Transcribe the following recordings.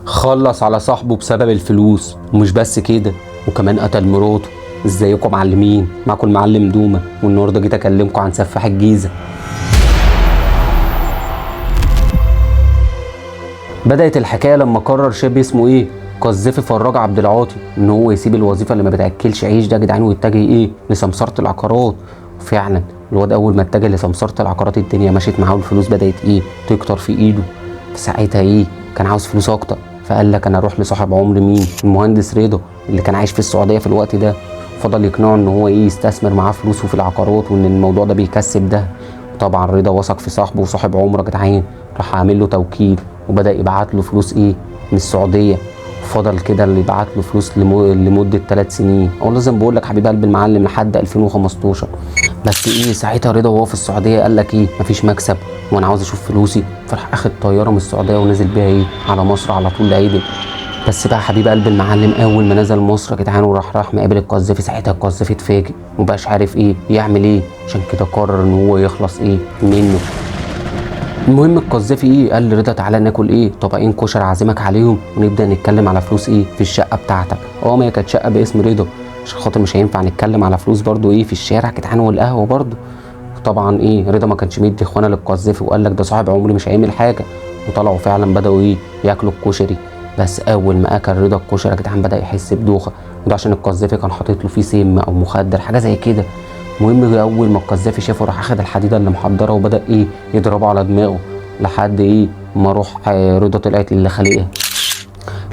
خلص على صاحبه بسبب الفلوس، ومش بس كده وكمان قتل مراته. ازيكم معلمين؟ معكم المعلم دومة، والنهارده جيت اكلمكم عن سفاح الجيزة. بدأت الحكاية لما قرر شاب اسمه قذافي فراج عبد العاطي ان هو يسيب الوظيفة اللي ما بتاكلش عيش ده يا جدعان، ويتجه لسمسرة العقارات. وفعلا الواد اول ما اتجه لسمسرة العقارات الدنيا مشيت معاه، والفلوس بدأت تكتر في ايده. فساعتها كان عاوز فلوس اكتر، فقال لك انا اروح لصاحب عمري مين؟ المهندس رضا اللي كان عايش في السعودية في الوقت ده. فضل يقنعه ان هو يستثمر معاه فلوسه في العقارات، وان الموضوع ده بيكسب ده. وطبعا رضا وثق في صاحبه وصاحب عمره يا جدعان، راح عامل له توكيل وبدأ يبعت له فلوس من السعودية. فضل كده اللي يبعت له فلوس لمدة 3 سنين، او لازم بقول لك حبيب قلب المعلم لحد 2015. بس ساعتها رضا وهو في السعودية قال لك مفيش مكسب وانا عاوز اشوف فلوسي. فراح اخد طيارة من السعودية ونزل بيها على مصر على طول لعيدل. بس بقى حبيب قلب المعلم اول ما نزل مصر يا جدعان وراح مقابل القذافي، ساعتها القذافي اتفاجئ ومبقاش عارف يعمل عشان كده قرر ان هو يخلص منه. المهم القذافي قال لرضا تعالى ناكل طبقين كشري اعزمك عليهم، ونبدا نتكلم على فلوس في الشقه بتاعتك. ما هي كانت شقه باسم رضا، عشان خاطر مش هينفع نتكلم على فلوس برضو في الشارع يا جدعان والقهوه برضو. طبعا رضا ما كانش مدي اخوانا للقذافي، وقال لك ده صاحب عمري مش هيعمل حاجه. وطلعوا فعلا بداوا ياكلوا الكشري. بس اول ما اكل رضا الكشري يا جدعان بدا يحس بدوخه، وده عشان القذافي كان حاطط له فيه سم او مخدر حاجه زي كده. المهم اول ما القذافي شافه راح اخد الحديده اللي محضرها وبدا يضربه على دماغه لحد ما روح رضا طلعت اللي خالقها.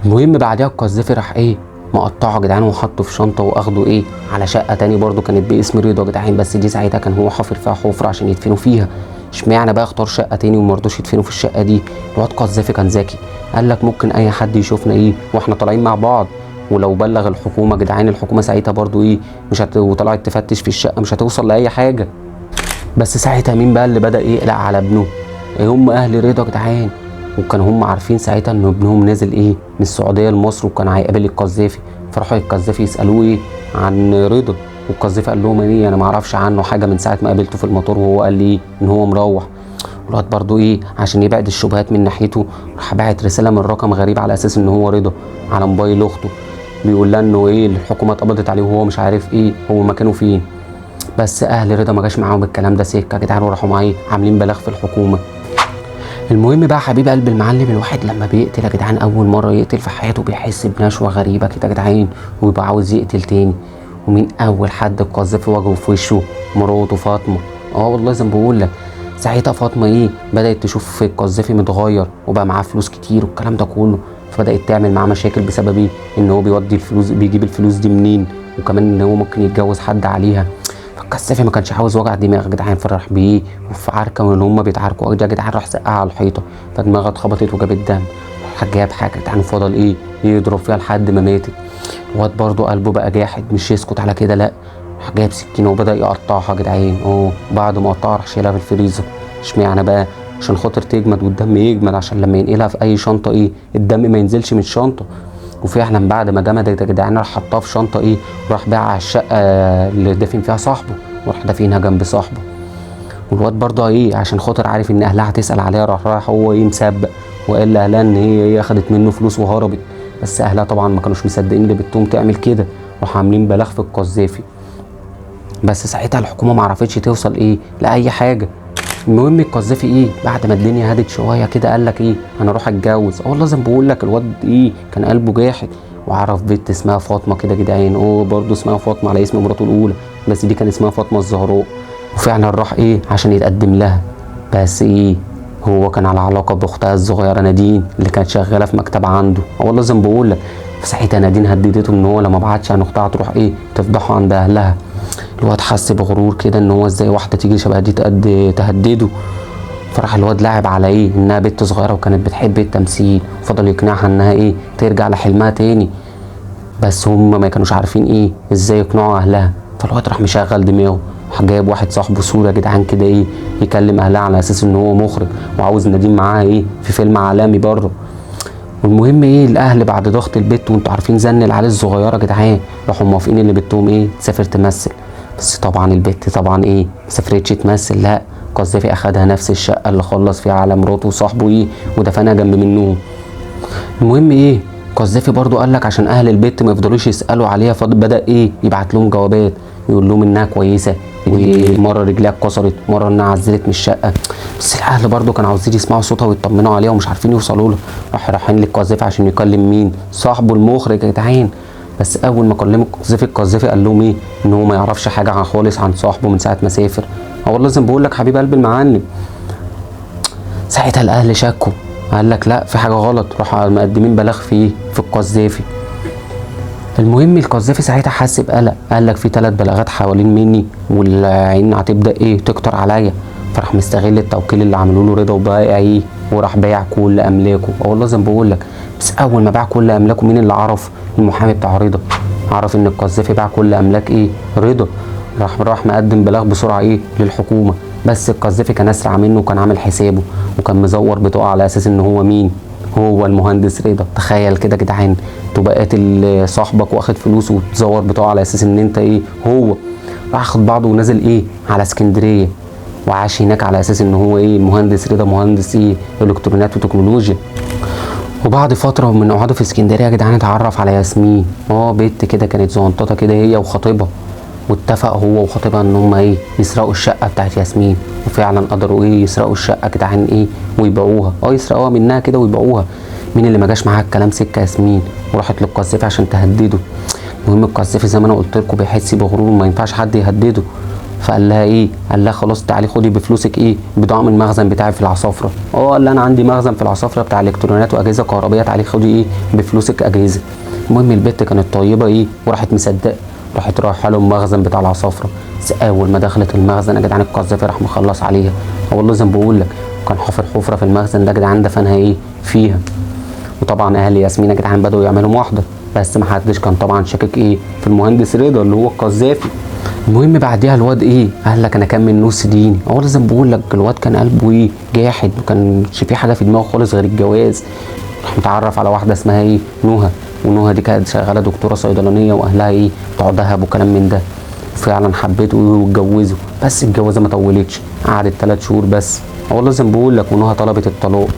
المهم بعدها القذافي راح مقطعه يا جدعان وحطه في شنطه واخده على شقه تاني برضو كانت باسم رضا يا جدعان، بس دي ساعتها كان هو حافر فيها حفره عشان يدفنوا فيها. اشمعنى بقى اختار شقه تاني وما رضوش يدفنوا في الشقه دي؟ الواد قذافي كان ذكي، قال لك ممكن اي حد يشوفنا واحنا طالعين مع بعض، ولو بلغ الحكومه يا جدعان الحكومه ساعتها برضو مش وطلعت تفتش في الشقه مش هتوصل لاي حاجه. بس ساعتها مين بقى اللي بدا يقلق على ابنه؟ هم اهل رضا يا جدعان، وكانوا هم عارفين ساعتها ان ابنهم نازل من السعوديه لمصر وكان هيقابل القذافي. فراحوا القذافي يسالوه عن رضا، والقذافي قال لهم انا ما اعرفش عنه حاجه من ساعه ما قابلته في المطار، وهو قال لي ان هو مروح. الواد برضو عشان يبعد الشبهات من ناحيته راح باعت رساله من رقم غريب على اساس ان هو رضا على موبايل اخته، بيقول لها انه الحكومه اتقبضت عليه وهو مش عارف هو مكانه فين. بس اهل رضا ما جاش معاهم الكلام ده سكه يا جدعان، وراحوا معاه عاملين بلاغ في الحكومه. المهم بقى حبيب قلب المعلم، الواحد لما بيقتل يا جدعان اول مره يقتل في حياته بيحس بنشوه غريبه كده يا جدعان، ويبقى عاوز يقتل تاني. ومين اول حد القذافي واجهه في وشه؟ مراته فاطمه. والله زي ما بقول لك ساعتها فاطمه بدات تشوف في القذافي متغير وبقى معاه فلوس كتير والكلام ده كله، فبدات تعمل معاه مشاكل بسبب ان هو بيودي الفلوس بيجيب الفلوس دي منين، وكمان ان هو ممكن يتجوز حد عليها. القذافي ما كانش عاوز وجع دماغ يا جدعان، فراح وفي عركه من هم بيتعاركوا يا جدعان راح سقها على الحيطه، فدماغها اتخبطت وجابت دم. راح جاب حاجه يا جدعان وفضل يضرب فيها لحد ما ماتت. الواد برضه قلبه بقى جاحد مش يسكت على كده، لا راح جايب سكينه وبدا يقطعها يا جدعان. بعد ما قطعها راح شايلها في الفريزر. اشمعنى بقى؟ عشان خاطر تجمد والدم يجمد، عشان لما ينقلها في اي شنطه الدم ما ينزلش من الشنطه. وفعلا بعد ما جمدت يا جدعان راح حطها في شنطه راح باعها على الشقه اللي دافن فيها صاحبه، وراح دافنها جنب صاحبه. والواد برضه عشان خاطر عارف ان اهلها هتسال عليها راح هو مسبق وقال لاهلها ان هي اخدت منه فلوس وهربت. بس اهلها طبعا ما كانوش مصدقين ان بنتهم تعمل كده، راحوا عاملين بلاغ في القذافي. بس ساعتها الحكومه ما عرفتش توصل لاي حاجه. المهم القذافي بعد ما الدنيا هدت شويه كده قال لك انا اروح اتجوز. والله زي ما بقول لك الواد كان قلبه جاحد، وعرف بنت اسمها فاطمه كده يا جدعان. برضه اسمها فاطمه على اسم مراته الاولى، بس دي كان اسمها فاطمه الزهراء. وفعلا راح عشان يتقدم لها، بس هو كان على علاقه باختها الصغيره نادين اللي كانت شغاله في مكتب عنده. والله زي ما بقول لك فساعتها نادين هددته ان هو لما بعتش عن اختها تروح تفضحه عند اهلها. الواد حس بغرور كده ان هو ازاي واحده تيجي شبه دي تهدده. فراح الواد لعب على انها بنت صغيره وكانت بتحب التمثيل، وفضل يقنعها انها ترجع لحلمها تاني. بس هم ما كانوش عارفين ازاي يقنعوا اهلها. فالواد راح مشغل دماغه، راح جايب واحد صاحبه صوره يا جدعان كده يكلم اهلها على اساس ان هو مخرج وعاوز نادين معاها في فيلم عالمي بره. والمهم الاهل بعد ضغط البت وانتوا عارفين زن العيال الصغيره يا جدعان راحوا موافقين ان بنتهم تسافر تمثل. بس طبعا البت طبعا ما سافرتش تمثل، لا قذافي اخدها نفس الشقه اللي خلص فيها على مراته وصاحبه ودفنها جنب منهم. المهم ايه، قذافي برضو قال لك عشان اهل البيت ما يفضلوش يسالوا عليها، فبدا ايه يبعت لهم جوابات يقول لهم انها كويسه، ومره رجليها اتكسرت، مره انها عزلت من الشقه. بس الاهل برضو كانوا عاوزين يسمعوا صوتها ويطمنوا عليها ومش عارفين يوصلوا له. رايحين للقذافي عشان يكلم مين؟ صاحبه المخرج يا جدعان. بس اول ما كلموا القذافي قال لهم ايه؟ ان هو ما يعرفش حاجه خالص عن صاحبه من ساعه ما سافر. هو لازم بقول لك حبيب قلب المعلم. ساعتها الاهل شكوا، قال لك لا في حاجه غلط، راحوا مقدمين بلاغ في القذافي. المهم القذافي ساعتها حس بقلق، قال لك في 3 بلاغات حوالين مني والعين هتبدا ايه تكتر عليا. فراح مستغل التوكيل اللي عملوا له رضا وبايع ايه، وراح بايع كل املاكه. هو لازم بقول لك، بس اول ما باع كل املاكه مين اللي عرف؟ المحامي بتاع رضا عرف ان القذافي باع كل املاك ايه رضا. راح مقدم بلاغ بسرعه ايه للحكومه. بس القذافي كان اسرع منه وكان عامل حسابه وكان مزور بطاقه على اساس ان هو مين؟ هو المهندس رضا. تخيل كده يا جدعان، تبقى قاتل صاحبك واخد فلوسه وتزور بطاقه على اساس ان انت ايه هو. راح خد بعضه ونزل ايه على اسكندريه وعاش هناك على اساس ان هو ايه المهندس رضا، مهندس ايه الكترونيات وتكنولوجيا. وبعد فتره من قعده في اسكندريه يا جدعان اتعرف على ياسمين. بنت كده كانت زونططه كده هي وخطيبها، واتفق هو وخطيبها ان هم ايه يسرقوا الشقه بتاعت ياسمين. وفعلا قدروا ايه يسرقوا الشقه كده عن ايه ويبيعوها، يسرقوها منها كده ويبيعوها. مين اللي ما جاش معاها الكلام؟ سكه ياسمين، وراحت للقذافي عشان تهدده. المهم القذافي زي ما انا قلت لكم بيحس بغرور وما ينفعش حد يهدده. فقال لها ايه؟ قال لها خلاص تعالي خدي بفلوسك ايه بضاعه من المخزن بتاعي في العصافره. قال لها انا عندي مخزن في العصافره بتاع الكترونيات واجهزه كهربائيه، تعالي خدي ايه بفلوسك اجهزه. المهم البت كانت طيبه ايه وراحت مصدقه، راحت رايحه له المخزن بتاع العصافره. بس اول ما دخلت المخزن يا جدعان القذافي راح مخلص عليها. والله زي ما بقول لك كان حفر حفره في المخزن ده يا جدعان دفنها ايه فيها. وطبعا اهل ياسمين يا جدعان بداوا يعملوا محضر، بس ما حدش كان طبعا شاكك ايه في المهندس رضا اللي هو القذافي. المهم بعديها الواد ايه قال لك انا كان من نص ديني. لازم بقول لك الواد كان قلبه ايه جاحد، ما كانش في حاجه في دماغه خالص غير الجواز. راح متعرف على واحده اسمها ايه نهى، ونهى دي كانت شغاله دكتوره صيدلانيه واهلها ايه بتوع دهب وكلام من ده. فعلا حبيته واتجوزوا، بس الجوازه ما طولتش، قعدت 3 شهور بس. لازم بقول لك ونهى طلبت الطلاق.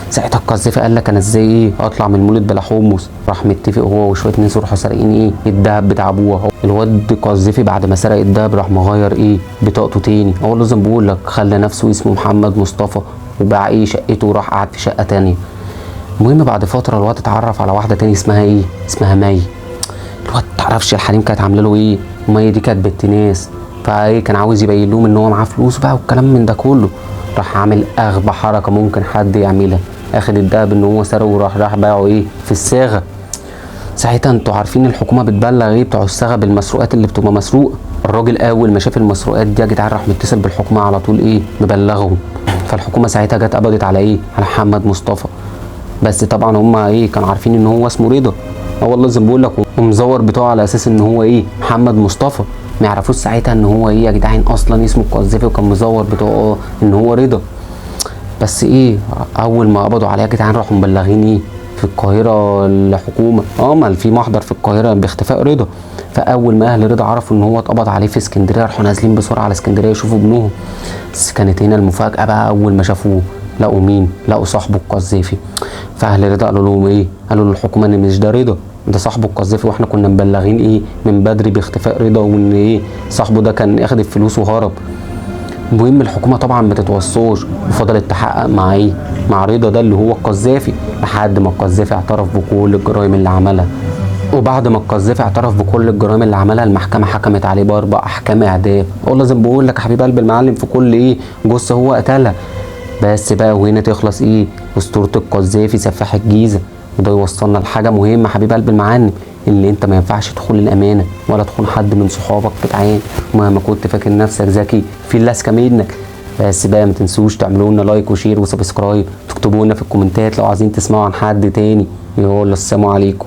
ساعتها القذافي قال لك انا ازاي ايه اطلع من المولد بلا حمص. راح متفق هو وشويه ناس وراحوا سارقين ايه الدهب بتاع ابوها. الواد القذافي بعد ما سرق الدهب راح مغير ايه بطاقته تاني. لازم بقول لك خلى نفسه اسمه محمد مصطفى وباع ايه شقته وراح قعد في شقه تانيه. المهم بعد فتره الواد اتعرف على واحده تاني اسمها ايه اسمها مي. الواد متعرفش الحريم كانت عامله له ايه، مي دي كانت بنت ناس، فايه كان عاوز يبين لهم ان هو معاه فلوس بقى والكلام من ده كله. راح عامل اغبى حركه ممكن حد يعملها، اخد الدهب ان هو سرقه وراح باعه ايه في الصاغه. ساعتها انتوا عارفين الحكومه بتبلغ ايه بتوع الصاغه بالمسروقات اللي بتبقى مسروقه. الراجل اول ما شاف المسروقات دي يا جدعان راح متصل بالحكومه على طول ايه مبلغهم. فالحكومه ساعتها جت قبضت على ايه على محمد مصطفى. بس طبعا هم ايه كانوا عارفين ان هو اسمه رضا. والله زي ما بقول لك ومزور بتوعه على اساس ان هو ايه محمد مصطفى. ما يعرفوش ساعتها ان هو ايه يا جدعان اصلا اسمه القذافي وكان مزور بتوعه ان هو رضا. بس ايه اول ما قبضوا عليه يا جدعان راحوا مبلغين ايه في القاهره الحكومه. ما في محضر في القاهره باختفاء رضا. فاول ما اهل رضا عرفوا ان هو اتقبض عليه في اسكندريه راحوا نازلين بسرعه على اسكندريه يشوفوا ابنهم. بس كانت هنا المفاجاه بقى، اول ما شافوه لقوا مين؟ لقوا صاحبه القذافي. فاهل رضا قالوا لهم ايه؟ قالوا للحكومه ان مش ده رضا، ده صاحبه القذافي، واحنا كنا مبلغين ايه من بدري باختفاء رضا وان ايه صاحبه ده كان اخد الفلوس وهرب. المهم الحكومه طبعا ما تتوصوش وفضلت تحقق مع ايه مع رضا ده اللي هو القذافي لحد ما القذافي اعترف بكل الجرائم اللي عملها. وبعد ما القذافي اعترف بكل الجرائم اللي عملها المحكمه حكمت عليه ب4 احكام اعدام. لازم بقول لك يا حبيب قلب المعلم في كل ايه جثه هو قتلها. بس بقى وهنا تخلص ايه اسطوره القذافي سفاح الجيزه. وده يوصلنا لحاجه مهمه حبيب قلب المعلم، اللي انت ما ينفعش تخون الامانه ولا تخون حد من صحابك جدعان. مهما كنت فاكر نفسك ذكي في اللاسكه منك. بس بقى ما تنسوش تعملوا لنا لايك وشير وسبسكرايب، تكتبوا لنا في الكومنتات لو عايزين تسمعوا عن حد تاني. يلا السلام عليكم.